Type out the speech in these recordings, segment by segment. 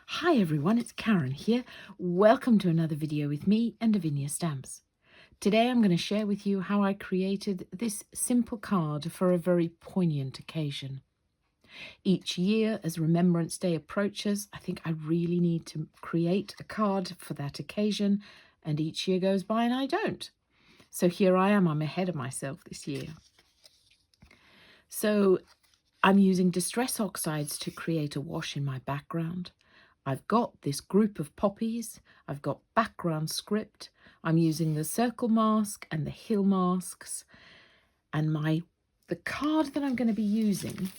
Hi everyone, it's Karen here. Welcome to another video with me and Lavinia stamps. Today I'm going to share with you how I created this simple card for a very poignant occasion. Each year as Remembrance Day approaches, I think I really need to create a card for that occasion, and each year goes by and I don't. So here I am, I'm ahead of myself this year. So I'm using Distress Oxides to create a wash in my background. I've got this group of poppies, I've got background script, I'm using the circle mask and the hill masks, and the card that I'm going to be using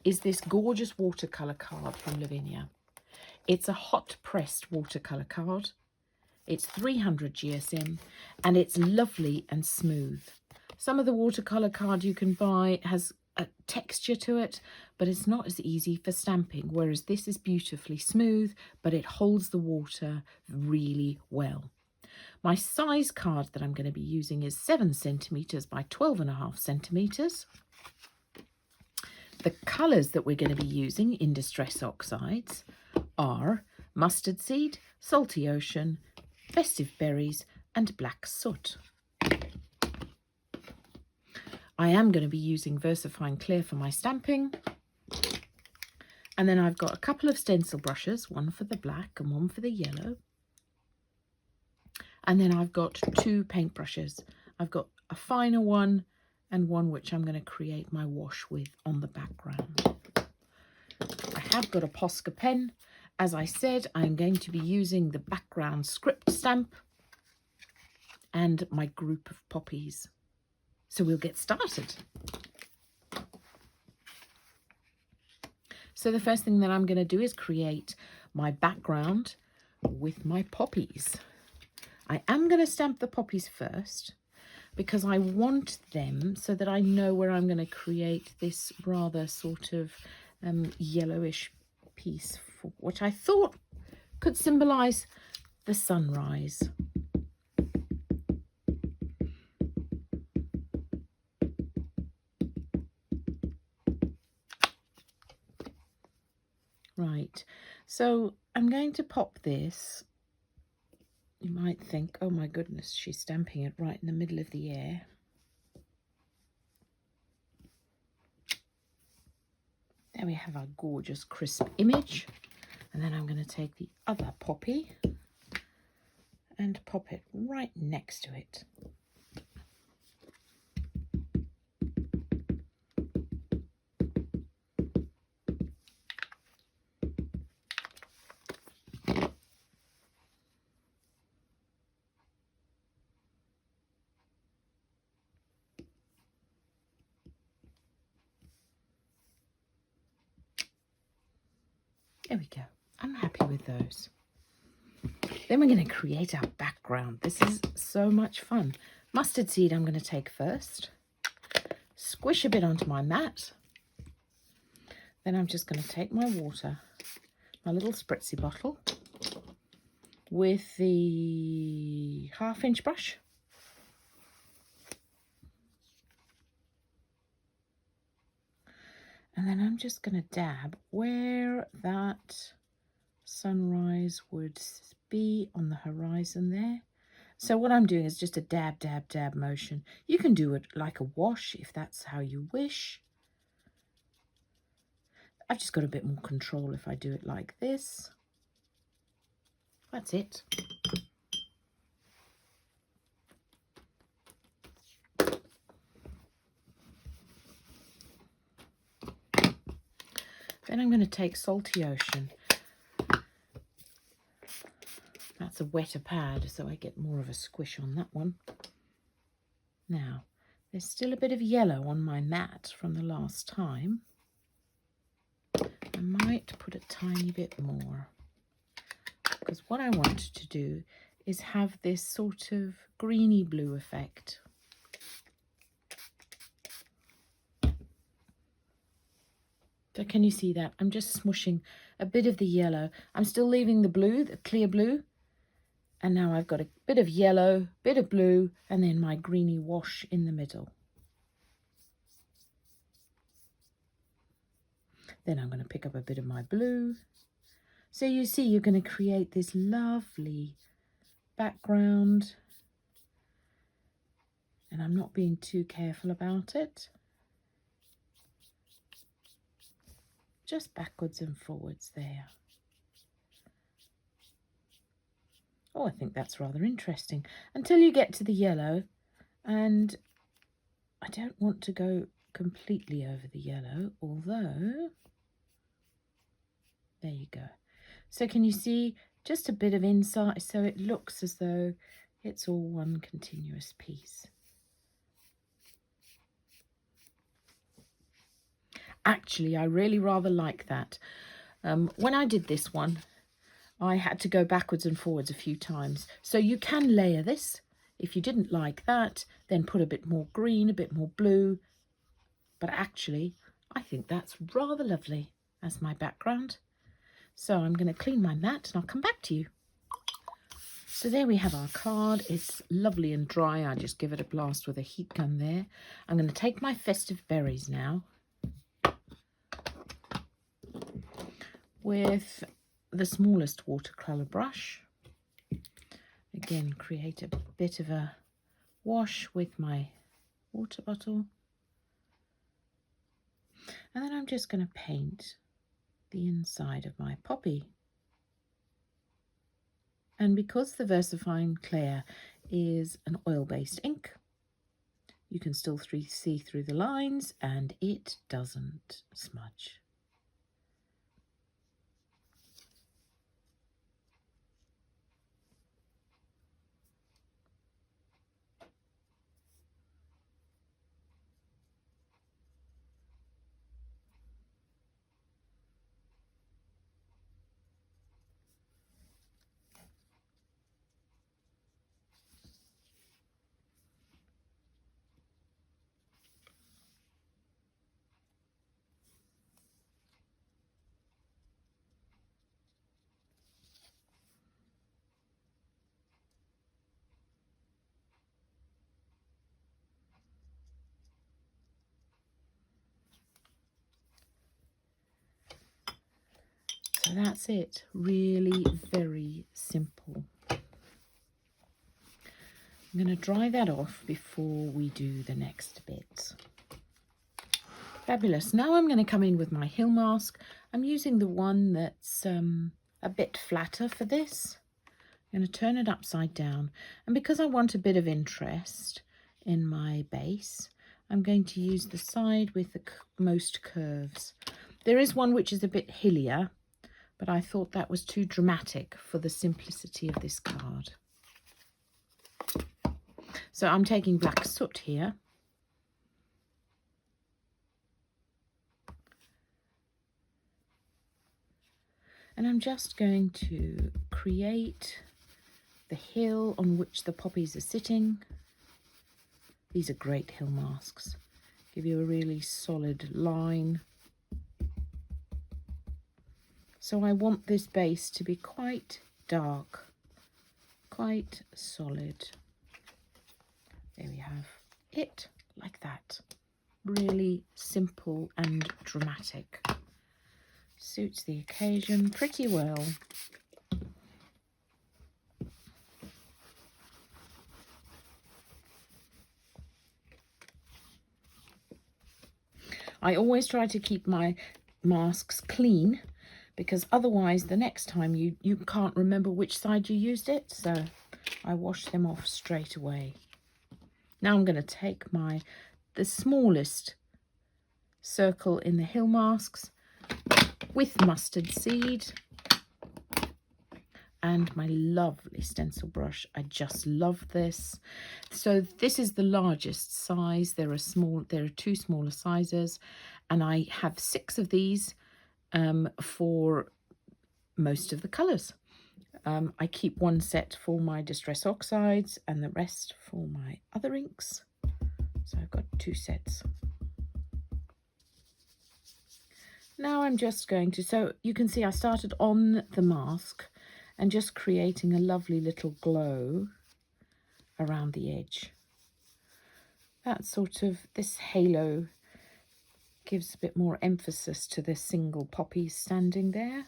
is this gorgeous watercolour card from Lavinia. It's a hot pressed watercolour card. It's 300 GSM and it's lovely and smooth. Some of the watercolour card you can buy has a texture to it, but it's not as easy for stamping, whereas this is beautifully smooth, but it holds the water really well. My size card that I'm going to be using is 7 centimetres by 12.5 centimetres. The colours that we're going to be using in Distress Oxides are mustard seed, salty ocean, festive berries and black soot. I am going to be using VersaFine Clear for my stamping. And then I've got a couple of stencil brushes, one for the black and one for the yellow. And then I've got 2 paint brushes. I've got a finer one and one which I'm going to create my wash with on the background. I have got a Posca pen. As I said, I'm going to be using the background script stamp and my group of poppies. So we'll get started. So the first thing that I'm going to do is create my background with my poppies. I am going to stamp the poppies first because I want them so that I know where I'm going to create this rather sort of yellowish piece, which I thought could symbolize the sunrise. Right, so I'm going to pop this. You might think, oh my goodness, she's stamping it right in the middle of the air. There we have our gorgeous crisp image. And then I'm going to take the other poppy and pop it right next to it. There we go. I'm happy with those. Then we're going to create our background. This is so much fun. Mustard seed I'm going to take first. Squish a bit onto my mat. Then I'm just going to take my water, my little spritzy bottle, with the 1/2 inch brush. And then I'm just going to dab where that sunrise would be on the horizon there. So what I'm doing is just a dab, dab, dab motion. You can do it like a wash if that's how you wish. I've just got a bit more control if I do it like this. That's it. Then I'm going to take Salty Ocean. That's a wetter pad, so I get more of a squish on that one. Now, there's still a bit of yellow on my mat from the last time. I might put a tiny bit more, because what I want to do is have this sort of greeny blue effect. So can you see that? I'm just smushing a bit of the yellow. I'm still leaving the blue, the clear blue. And now I've got a bit of yellow, bit of blue, and then my greeny wash in the middle. Then I'm going to pick up a bit of my blue. So you see, you're going to create this lovely background, and I'm not being too careful about it. Just backwards and forwards there. Oh, I think that's rather interesting. Until you get to the yellow, and I don't want to go completely over the yellow, although, there you go. So can you see just a bit of inside, so it looks as though it's all one continuous piece. Actually, I really rather like that. When I did this one, I had to go backwards and forwards a few times. So you can layer this. If you didn't like that, then put a bit more green, a bit more blue. But actually, I think that's rather lovely as my background. So I'm going to clean my mat and I'll come back to you. So there we have our card. It's lovely and dry. I just give it a blast with a heat gun there. I'm going to take my festive berries now with the smallest watercolour brush. Again, create a bit of a wash with my water bottle. And then I'm just going to paint the inside of my poppy. And because the VersaFine Clair is an oil-based ink, you can still see through the lines and it doesn't smudge. So that's it, really very simple. I'm going to dry that off before we do the next bit. Fabulous. Now I'm going to come in with my Hill mask. I'm using the one that's a bit flatter for this. I'm going to turn it upside down. And because I want a bit of interest in my base, I'm going to use the side with the most curves. There is one which is a bit hillier, but I thought that was too dramatic for the simplicity of this card. So I'm taking black soot here. And I'm just going to create the hill on which the poppies are sitting. These are great hill masks. Give you a really solid line. So I want this base to be quite dark, quite solid. There we have it, like that. Really simple and dramatic. Suits the occasion pretty well. I always try to keep my masks clean, because otherwise the next time you can't remember which side you used it, so I wash them off straight away. Now I'm going to take the smallest circle in the hill masks with mustard seed and my lovely stencil brush. I just love this. So this is the largest size. There are two smaller sizes, and I have 6 of these for most of the colours. I keep one set for my Distress Oxides and the rest for my other inks. So I've got 2 sets. Now I'm just going to, so you can see I started on the mask and just creating a lovely little glow around the edge. That sort of, this halo gives a bit more emphasis to the single poppy standing there.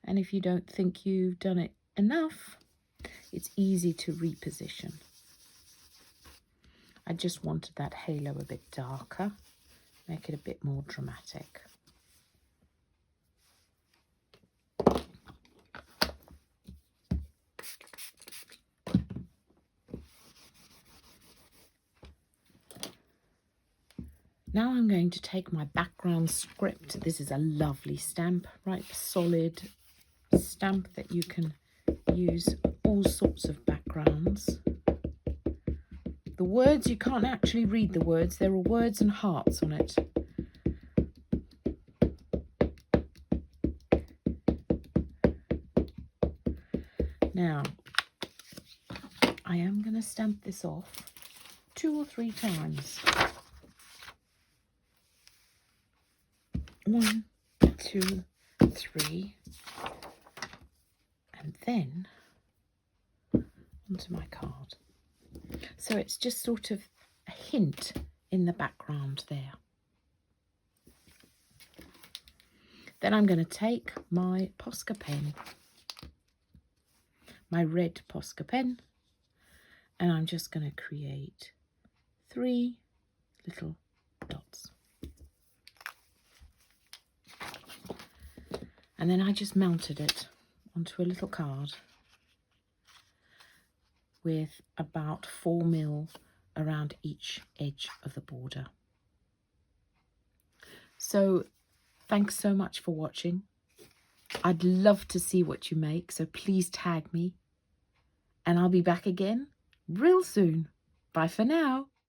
And if you don't think you've done it enough, it's easy to reposition. I just wanted that halo a bit darker, make it a bit more dramatic. Now I'm going to take my background script. This is a lovely stamp, right? Solid stamp that you can use all sorts of backgrounds. The words, you can't actually read the words. There are words and hearts on it. Now, I am going to stamp this off 2 or 3 times. 1, 2, 3, and then onto my card. So it's just sort of a hint in the background there. Then I'm going to take my Posca pen, my red Posca pen, and I'm just going to create 3 little dots. And then I just mounted it onto a little card with about 4 mil around each edge of the border. So thanks so much for watching. I'd love to see what you make, so please tag me. And I'll be back again real soon. Bye for now.